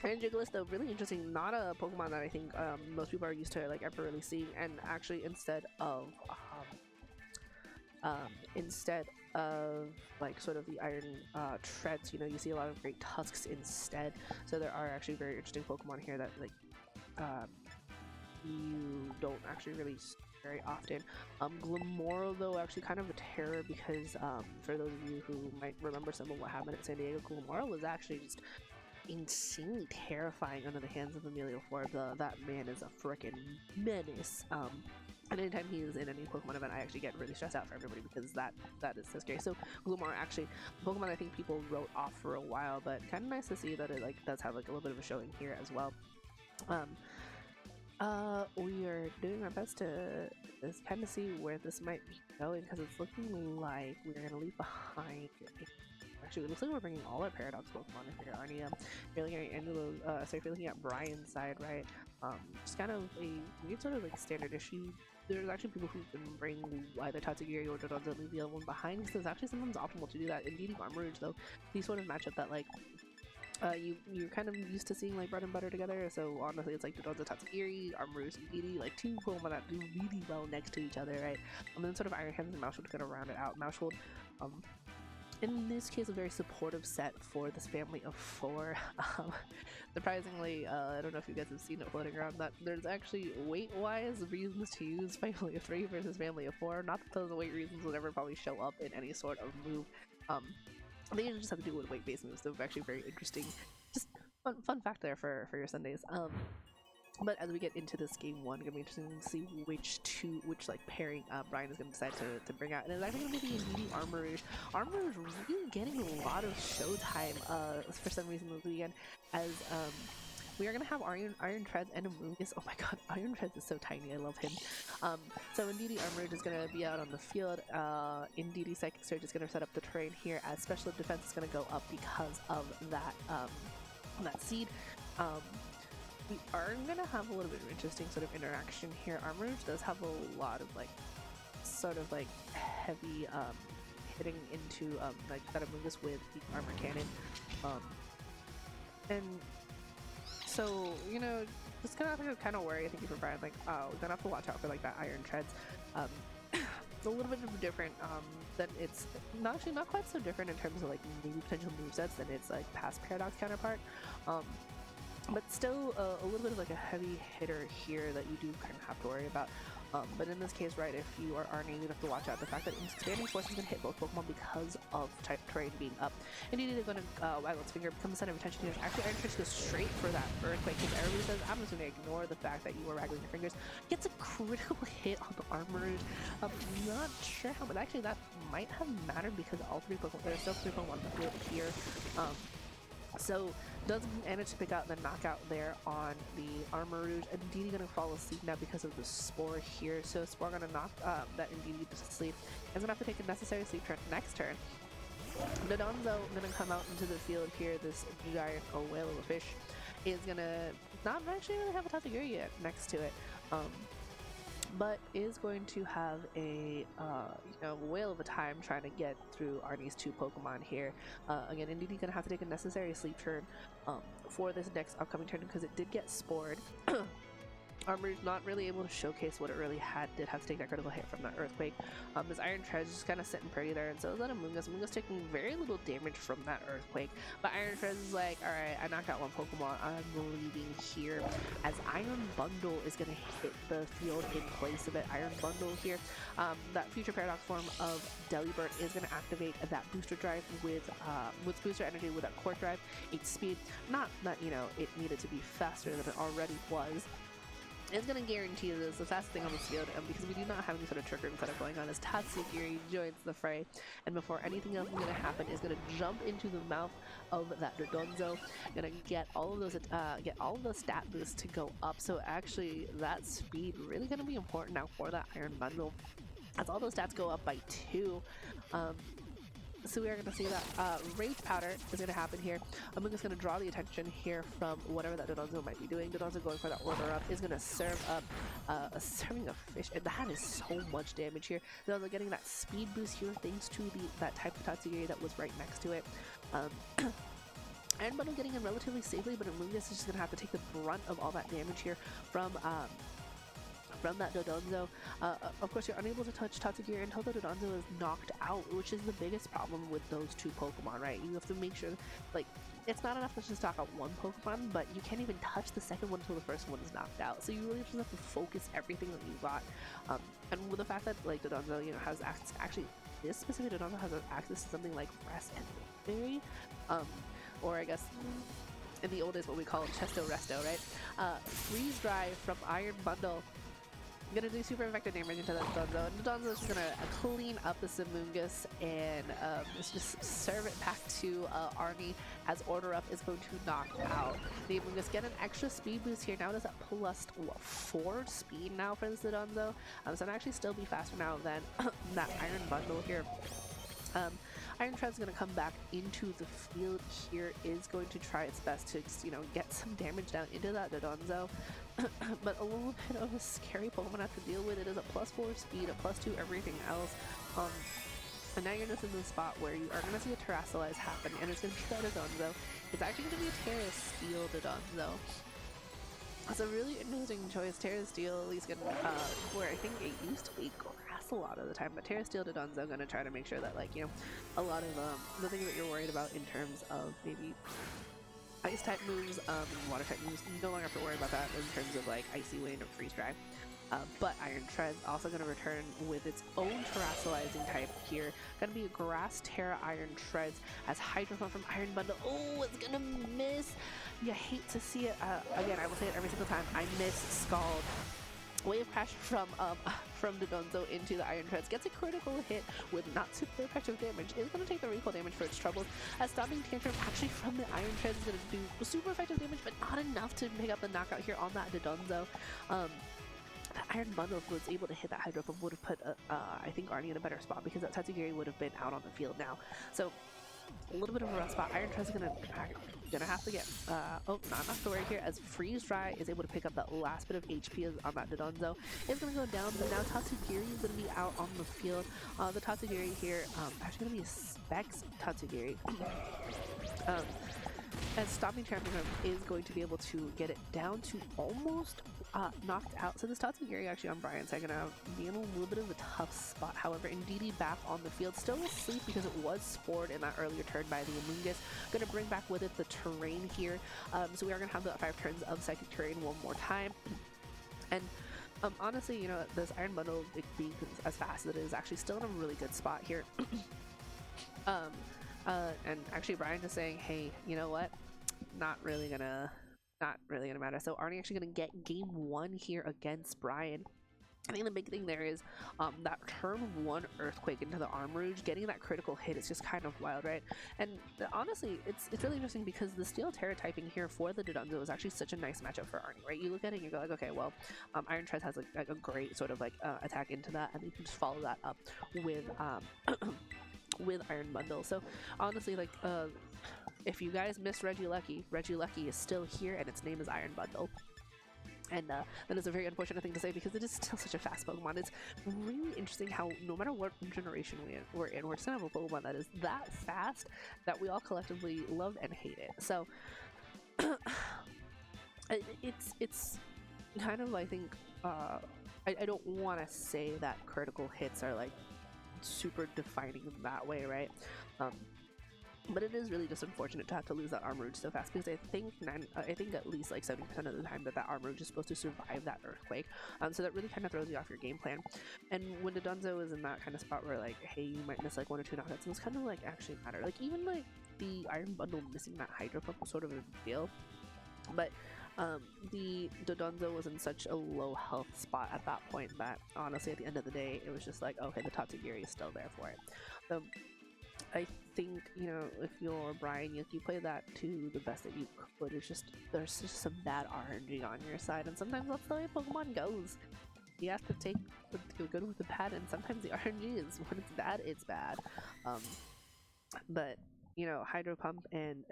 And Jigglypuff, though, really interesting. Not a Pokemon that I think most people are used to like ever really seeing. And actually, instead of like sort of the iron treads, you know, you see a lot of great tusks instead. So there are actually very interesting Pokemon here that like you don't actually really see very often. Glamorel, though, actually kind of a terror because for those of you who might remember some of what happened at San Diego, Glamorel was actually just insanely terrifying under the hands of Emilio Forbes. That man is a freaking menace. And anytime he is in any Pokemon event, I actually get really stressed out for everybody because that is so scary. So Glumar, actually, Pokemon I think people wrote off for a while, but kind of nice to see that it like does have like a little bit of a showing here as well. We are doing our best to kind of see where this might be going because it's looking like we're gonna leave behind. Actually, it looks like we're bringing all our Paradox Pokemon in here, Arnie. You're looking at Angelo, so if you're looking at Brian's side, right? Just kind of a weird sort of like standard issue. There's actually people who can bring either Tatsugiri or Dodonzo and leave the other one behind, because it's actually sometimes optimal to do that. In Beating Armorage, though, these sort of matchup that like you're kind of used to seeing like bread and butter together, so honestly it's like Dodonzo, Tatsugiri, Armorage, and Didi, like two Pokemon that do really well next to each other, right? And then sort of Iron Hands and Mousewood kind of round it out. Mousewood, in this case, a very supportive set for this family of four. Surprisingly, I don't know if you guys have seen it floating around, that there's actually weight-wise reasons to use family of three versus family of four. Not that those weight reasons will ever probably show up in any sort of move. They usually just have to do with weight-based moves, so actually very interesting. Just fun fact there for your Sundays. But as we get into this game one, it's gonna be interesting to see which like pairing Brian is gonna decide to bring out, and it's actually gonna be the Indeedee Armorage. Armorage really getting a lot of showtime for some reason this weekend, as we are gonna have Iron Treads and Amoonguss. Oh my god, Iron Treads is so tiny, I love him. So Indeedee Armorage is gonna be out on the field. Indeedee Psychic Surge is gonna set up the terrain here, as Special Defense is gonna go up because of that seed. We are gonna have a little bit of interesting sort of interaction here. Armorage does have a lot of like sort of like heavy hitting into like that Amoonguss with the armor cannon, and so you know just gonna have to kind of worry. I think for Brian, like we're gonna have to watch out for like that Iron Treads. It's a little bit different than it's not quite so different in terms of like maybe potential movesets than its like past Paradox counterpart. But still a little bit of like a heavy hitter here that you do kind of have to worry about. But in this case, right, if you are Arnie, you have to watch out the fact that Expanding Force is going to hit both Pokemon because of type terrain being up. Indeed, they're going to waggle its finger, become the center of attention here. Actually, Iron Fist goes straight for that Earthquake, because everybody says, I'm just going to ignore the fact that you were waggling your fingers. Gets a critical hit on the Armorage. I'm not sure how, but actually that might have mattered because all three Pokemon, there's still three Pokemon on the field here. So does manage to pick out the knockout there on the Armorage. Indeedee gonna fall asleep now because of the Spore here. So Spore gonna knock that Indeedee to sleep. Is gonna have to take a necessary sleep turn next turn. Dodonzo gonna come out into the field here. This giant whale of a fish is gonna not actually really have a Tatsugiri yet next to it. But is going to have a whale of a time trying to get through Arnie's two Pokemon here. Again, Indeedee gonna have to take a necessary sleep turn for this next upcoming turn because it did get spored. Armor's not really able to showcase what it really had. Did have to take that critical hit from that Earthquake. This Iron Treads just kind of sitting pretty there, and so is that Amoonguss. Amoonguss taking very little damage from that Earthquake, but Iron Treads is like, alright, I knocked out one Pokemon, I'm leaving here, as Iron Bundle is going to hit the field in place of it. Iron Bundle here, that future Paradox form of Delibird is going to activate that booster drive with booster energy with that core drive, 8 speed. Not that, you know, it needed to be faster than it already was. It's going to guarantee that it's the fastest thing on this field, because we do not have any sort of triggering setup going on, as Tatsugiri joins the fray, and before anything else is going to happen, is going to jump into the mouth of that Dodonzo, going to get all of those stat boosts to go up. So actually, that speed really going to be important now for that Iron Bundle, as all those stats go up by 2. So we are going to see that Rage Powder is going to happen here. Amoonguss going to draw the attention here from whatever that Dodonzo might be doing. Dodonzo going for that order up is going to serve up serving a fish, and that is so much damage here. Dodonzo getting that speed boost here thanks to that type of Tatsugiri that was right next to it. Iron Bundle getting in relatively safely, but Amoonguss is just gonna have to take the brunt of all that damage here from that Dodonzo. Of course, you're unable to touch Tatsugiri until the Dodonzo is knocked out, which is the biggest problem with those two Pokemon, right? You have to make sure, like, it's not enough to just knock out one Pokemon, but you can't even touch the second one until the first one is knocked out. So you really just have to focus everything that you got. And with the fact that, like, Dodonzo, you know, has actually, this specific Dodonzo has access to something like Rest and Berry, or I guess in the old days what we call Chesto Resto, right? Freeze Dry from Iron Bundle. Gonna do super effective damage into that Dodonzo, and Dodonzo is gonna clean up the Amoonguss and just serve it back to Arnie, as Order Up is going to knock out the Amoonguss. Get an extra speed boost here. Now it is at plus 4 speed now for this Dodonzo, so it'll actually still be faster now than that Iron Bundle here. Iron Tread's going to come back into the field here, is going to try its best to, you know, get some damage down into that Dodonzo. But a little bit of a scary Pokemon I have to deal with. It is a plus 4 speed, a plus 2 everything else. And now you're just in the spot where you are going to see a Terrasilize happen, and it's going to be that Dodonzo. It's actually going to be a Terra Steel Dodonzo. It's a really interesting choice. Terra Steel at least going where I think it used to be grass a lot of the time, but Terra Steel Dodonzo going to try to make sure that, like, you know, a lot of the things that you're worried about in terms of maybe ice type moves, water type moves, you no longer have to worry about that in terms of like Icy Wind or Freeze Dry. But Iron Tread also going to return with its own Terrasilizing type here. Going to be a Grass Terra Iron Treads as Hydro Pump from Iron Bundle. Oh, it's going to miss. You hate to see it. Again, I will say it every single time. I miss Scald. Wave Crash from Dodonzo into the Iron Treads. Gets a critical hit with not super effective damage. Is going to take the recoil damage for its troubles. As Stomping Tantrum actually from the Iron Treads is going to do super effective damage, but not enough to pick up the knockout here on that Dodonzo. That Iron Bundle was able to hit that Hydro Pump would have put, I think, Arnie in a better spot, because that Tatsugiri would have been out on the field now. So a little bit of a rough spot. Iron Tread's gonna have to get not enough to worry here, as Freeze Dry is able to pick up that last bit of HP on that Dodonzo. It's gonna go down, but now Tatsugiri is gonna be out on the field. The Tatsugiri here, actually gonna be a Specs Tatsugiri. As Stomping Tantrum is going to be able to get it down to almost knocked out. So this Tatsugiri actually on Brian's side gonna be in a little bit of a tough spot. However, Indeedee back on the field, still asleep because it was spored in that earlier turn by the Amoonguss. Gonna bring back with it the terrain here. So we are gonna have the 5 turns of Psychic Terrain one more time. And honestly, you know, this Iron Bundle being as fast as it is actually still in a really good spot here. And actually Brian is saying, hey, you know what? Not really gonna matter. So Arnie actually gonna get game 1 here against Brian. I think the big thing there is that turn 1 Earthquake into the Armrouge, getting that critical hit is just kind of wild, right? And honestly, it's really interesting because the Steel Terra typing here for the Dodonzo is actually such a nice matchup for Arnie, right? You look at it and you go like, okay, well, Iron Tread has like a great sort of like attack into that, and you can just follow that up with with Iron Bundle. So honestly, like if you guys missed Regieleki is still here, and its name is Iron Bundle. And that is a very unfortunate thing to say because it is still such a fast Pokemon. It's really interesting how no matter what generation we're in, we're just gonna have a Pokemon that is that fast that we all collectively love and hate it. So it's kind of, I think, I don't want to say that critical hits are like super defining in that way, right? But it is really just unfortunate to have to lose that Armrouge so fast, because I think at least like 70% of the time that Armrouge is supposed to survive that Earthquake. So that really kind of throws you off your game plan. And when Dodonzo is in that kind of spot where like, hey, you might miss like 1 or 2 knockouts, those kind of like actually matter. Like even like the Iron Bundle missing that Hydro Pump was sort of a big deal. But the Dodonzo was in such a low health spot at that point that honestly at the end of the day it was just like, okay, the Tatsugiri is still there for it. So I think, you know, if you're Brian, you play that to the best that you could. It's just, there's just some bad RNG on your side, and sometimes that's the way Pokemon goes. You have to take the good with the bad, and sometimes the RNG is, when it's bad, it's bad. But you know, Hydro Pump and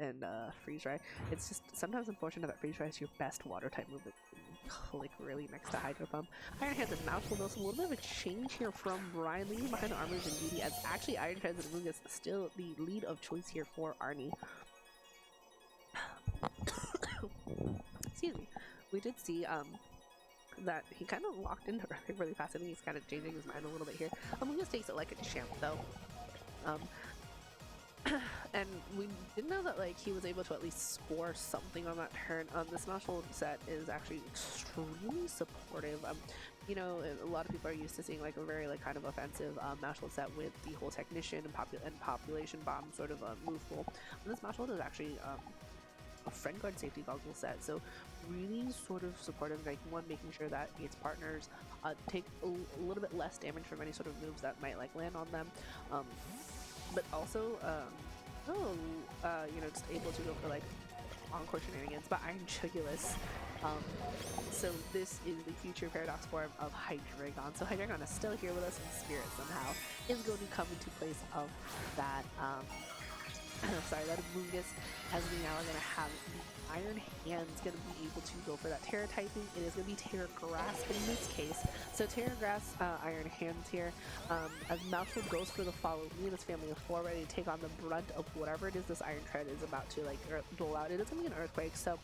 Freeze Dry, it's just sometimes unfortunate that Freeze Dry is your best water type move that can click really next to Hydro Pump. Iron Hands and Mouth will notice a little bit of a change here from Brian, leaving behind Armouge and Beauty, as actually Iron Treads and Amoonguss still the lead of choice here for Arnie. excuse me, we did see that he kind of locked into Earthquake really fast. I think he's kind of changing his mind a little bit here. Amoonguss takes it like a champ though. Um, and we didn't know that like he was able to at least score something on that turn. This Mouthful set is actually extremely supportive. You know, a lot of people are used to seeing like a very like kind of offensive Mouthful set with the whole technician and population bomb sort of move pool. This Mouthful is actually a friend guard safety goggle set, so really sort of supportive, like one making sure that its partners take a little bit less damage from any sort of moves that might like land on them. But also, you know, just able to go for like encore shenanigans. But Iron Chugulus, so this is the future Paradox form of Hydreigon. So Hydreigon is still here with us in spirit somehow. Is going to come into place of that. Sorry, that Amoonguss, as we now are going to have the Iron Hand's going to be able to go for that Terra typing. It is going to be Terra Grass in this case. So Terra Grass, Iron Hands here. As Mouthful goes for the follow me and his family of four, ready to take on the brunt of whatever it is this Iron Tread is about to like dole out. It is going to be an Earthquake, so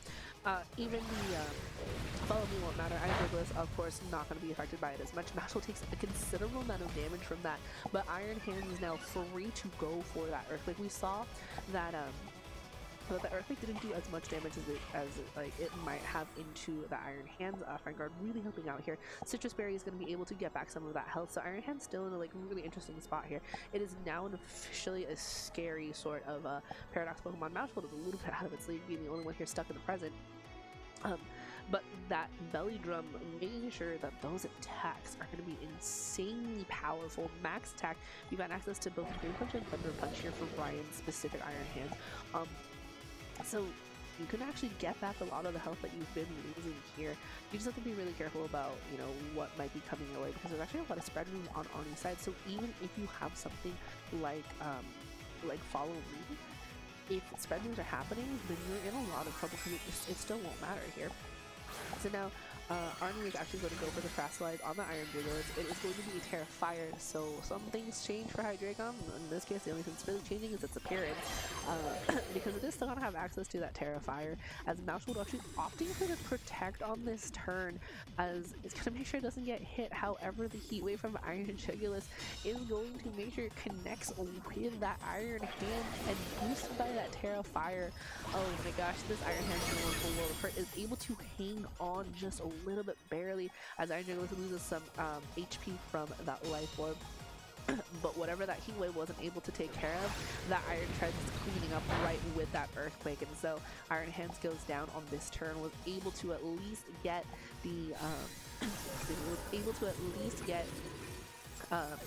even the follow me won't matter. Iron Chugulus, of course, not going to be affected by it as much. Mouthful takes a considerable amount of damage from that, but Iron Hands is now free to go for that Earthquake. We saw that but the Earthquake didn't do as much damage as it might have into the Iron Hands. Friend Guard really helping out here. Citrus Berry is going to be able to get back some of that health, so Iron Hand's still in a like really interesting spot here. It is now officially a scary sort of Paradox Pokemon. Mouthful is a little bit out of its league, being the only one here stuck in the present. But that Belly Drum, making sure that those attacks are going to be insanely powerful. Max attack, you've got access to both Dream Punch and Thunder Punch here for Brian's specific Iron Hands. So you can actually get back a lot of the health that you've been losing here. You just have to be really careful about, you know, what might be coming your way, because there's actually a lot of spread moves on Arnie's side. So even if you have something like Follow Me, if spread moves are happening, then you're in a lot of trouble, because it still won't matter here. So now, Arnie is actually going to go for the Fast Slide on the Iron Chugulus. It is going to be Terra Fire, so some things change for Hydreigon. In this case, the only thing that's really changing is its appearance, because it is still going to have access to that Terra Fire, as Mouthful actually opting for the Protect on this turn, as it's going to make sure it doesn't get hit. However, the Heat Wave from Iron Chugulus is going to make sure it connects with that Iron Hand and boosted by that Terra Fire. Oh my gosh, this Iron Hand is able to hang on just a little bit barely, as Iron Chugulus loses some HP from that Life Orb. But whatever that Heat Wave wasn't able to take care of, that Iron Tread is cleaning up right with that Earthquake, and so Iron Hands goes down on this turn, was able to at least get the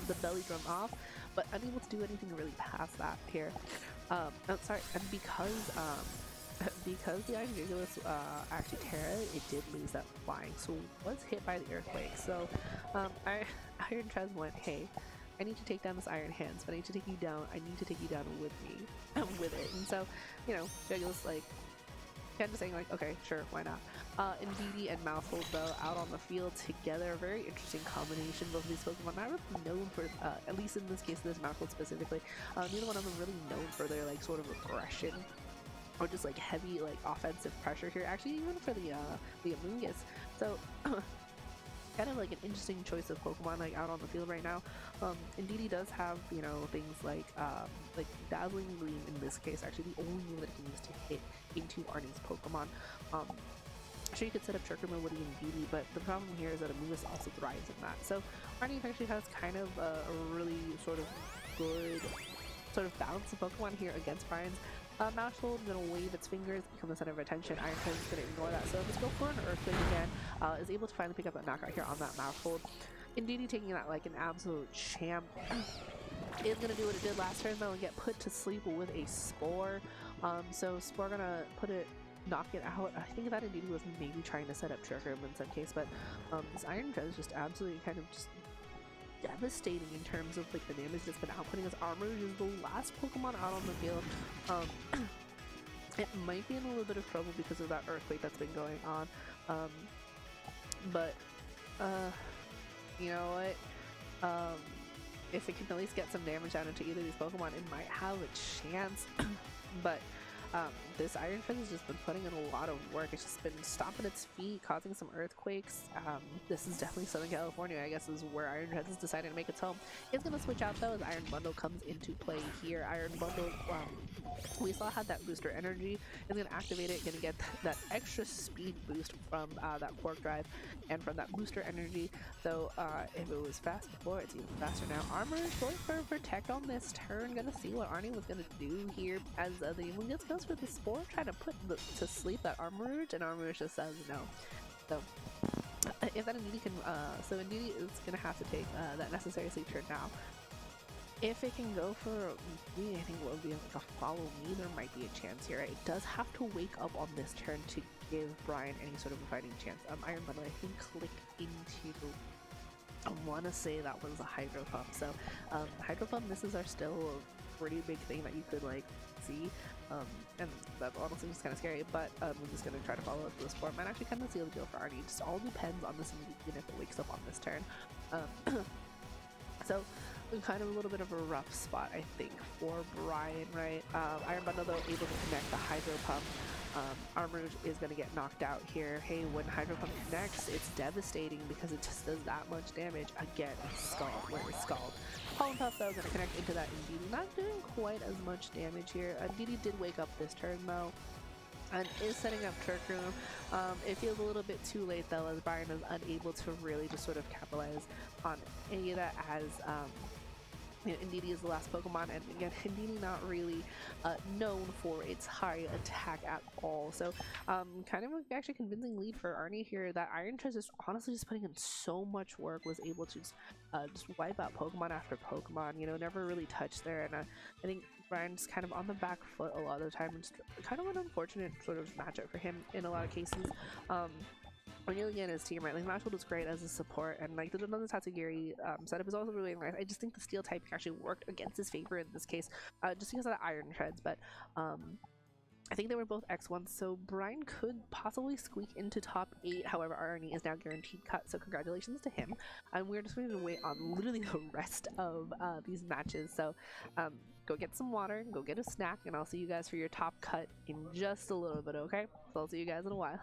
the Belly Drum off, but unable to do anything really past that here. Sorry, and because the Iron Chugulus actually Terra, it did lose that flying, so was hit by the Earthquake. So Iron Trez went, hey, I need to take down this Iron Hands, but I need to take you down. I need to take you down with me, with it. And so, you know, Chugulus like kind of saying like, okay, sure, why not? Indeedee and Mouthful though out on the field together, a very interesting combination. Both of these Pokemon not really known for, at least in this case, this Mouthful specifically, neither one of them really known for their like sort of aggression or just like heavy like offensive pressure here. Actually, even for the Amoonguss. So kind of like an interesting choice of Pokemon like out on the field right now. Indeedee does have, you know, things like Dazzling Gleam in this case, actually the only move that it can use to hit into Arnie's Pokemon. Sure, you could set up Trick Room with Indeedee, but the problem here is that Amoonguss also thrives in that. So Arnie actually has kind of a really sort of good sort of balance of Pokemon here against Brian's. Mouthful is going to wave its fingers, become the center of attention. Iron Tread is going to ignore that, so let's go for an Earthquake again. Is able to finally pick up that knockout here on that Mouthful. Indeedee taking that like an absolute champ. Is going to do what it did last turn though and get put to sleep with a Spore. So Spore going to knock it out. I think that Indeedee was maybe trying to set up Trick Room in some case, but this Iron Tread is just absolutely kind of just devastating in terms of like the damage that's been outputting. As Armouge is the last Pokemon out on the field. It might be in a little bit of trouble because of that Earthquake that's been going on, but you know what, if it can at least get some damage out into either of these Pokemon, it might have a chance. But This Iron Treads has just been putting in a lot of work. It's just been stomping its feet, causing some earthquakes. This is definitely Southern California, I guess, is where Iron Treads is deciding to make its home. It's going to switch out though as Iron Bundle comes into play here. Iron Bundle, we saw had that booster energy. It's going to activate it, going to get that extra speed boost from that Quark Drive and from that booster energy. So if it was fast before, it's even faster now. Armor is going for Protect on this turn. Gonna see what Arnie was gonna do here as the Wingus goes for the Spore, trying to put to sleep that Armor, and Armor just says no. So if that Indeedee can, so Indeedee is gonna have to take that necessary sleep turn now. If it can go for me, I think what would be like a follow me, there might be a chance here. Right? It does have to wake up on this turn to give Brian any sort of a fighting chance. Iron Bundle, I think, clicked into, I want to say that was a Hydro Pump. So Hydro Pump misses are still a pretty big thing that you could like see. And that honestly is kind of scary, but I'm just going to try to follow up this form. Might actually kind of seal the deal for Arnie. It just all depends on this Indeedee if it wakes up on this turn. So kind of a little bit of a rough spot, I think, for Brian, right? Iron Bundle, though, able to connect the Hydro Pump. Armor is going to get knocked out here. Hey, when Hydro Pump connects, it's devastating because it just does that much damage. Again, Scald, where is Scald? Pollen Puff, though, going to connect into that Indeedee. Not doing quite as much damage here. Indeedee did wake up this turn, though, and is setting up Trick Room. It feels a little bit too late, though, as Brian is unable to really just sort of capitalize on any of that, as you know, Indeedee is the last Pokemon, and again, Indeedee not really known for its high attack at all. So kind of actually convincing lead for Arnie here. That Iron Treads is honestly just putting in so much work, was able to just wipe out Pokemon after Pokemon, you know, never really touched there. And I think Brian's kind of on the back foot a lot of the time. It's kind of an unfortunate sort of matchup for him in a lot of cases. Really in his team, right? Like Mashwood was great as a support, and like the Tatsugiri setup is also really nice. I just think the Steel type actually worked against his favor in this case, just because of the Iron Treads. But I think they were both X1s, so Brian could possibly squeak into top 8. However, Arnie is now guaranteed cut, so congratulations to him. And we're just going to wait on literally the rest of these matches. So go get some water, go get a snack, and I'll see you guys for your top cut in just a little bit, okay? So I'll see you guys in a while.